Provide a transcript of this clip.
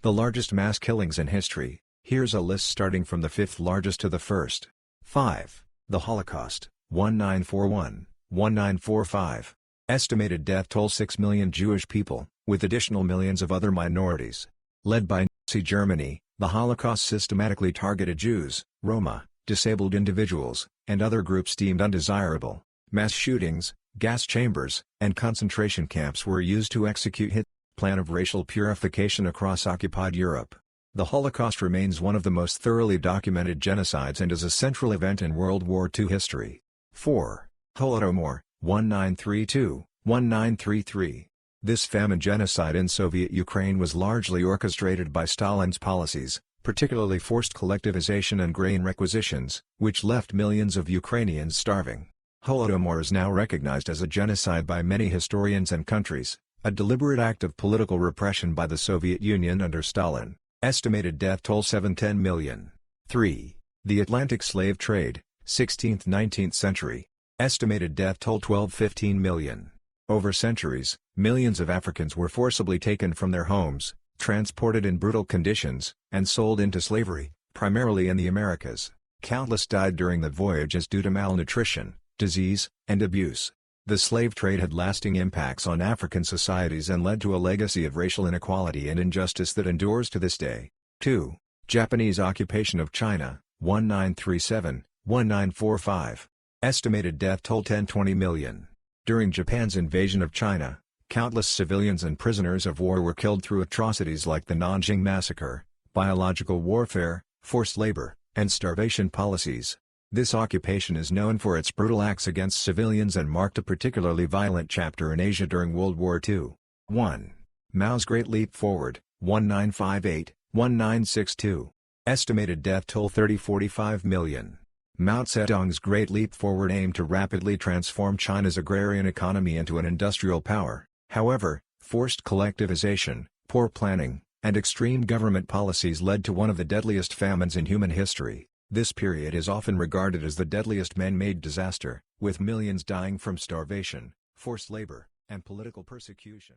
The largest mass killings in history. Here's a list starting from the 5th largest to the 1st. 5. The Holocaust, 1941-1945. Estimated death toll 6 million Jewish people, with additional millions of other minorities. Led by Nazi Germany, the Holocaust systematically targeted Jews, Roma, disabled individuals, and other groups deemed undesirable. Mass shootings, gas chambers, and concentration camps were used to execute Hitler's plan of racial purification across occupied Europe. The Holocaust remains one of the most thoroughly documented genocides and is a central event in World War II history. 4. Holodomor, 1932-1933. This famine genocide in Soviet Ukraine was largely orchestrated by Stalin's policies, particularly forced collectivization and grain requisitions, which left millions of Ukrainians starving. Holodomor is now recognized as a genocide by many historians and countries, a deliberate act of political repression by the Soviet Union under Stalin. Estimated death toll 7-10 million. 3. The Atlantic slave trade, 16th–19th century. Estimated death toll 12–15 million. Over centuries, millions of Africans were forcibly taken from their homes, transported in brutal conditions, and sold into slavery, primarily in the Americas. Countless died during the voyages due to malnutrition, disease, and abuse. The slave trade had lasting impacts on African societies and led to a legacy of racial inequality and injustice that endures to this day. 2. Japanese occupation of China, 1937-1945. Estimated death toll 10–20 million. During Japan's invasion of China, countless civilians and prisoners of war were killed through atrocities like the Nanjing Massacre, biological warfare, forced labor, and starvation policies. This occupation is known for its brutal acts against civilians and marked a particularly violent chapter in Asia during World War II. 1. Mao's Great Leap Forward, 1958-1962. Estimated death toll 30–45 million. Mao Zedong's Great Leap Forward aimed to rapidly transform China's agrarian economy into an industrial power. However, forced collectivization, poor planning, and extreme government policies led to one of the deadliest famines in human history. This period is often regarded as the deadliest man-made disaster, with millions dying from starvation, forced labor, and political persecution.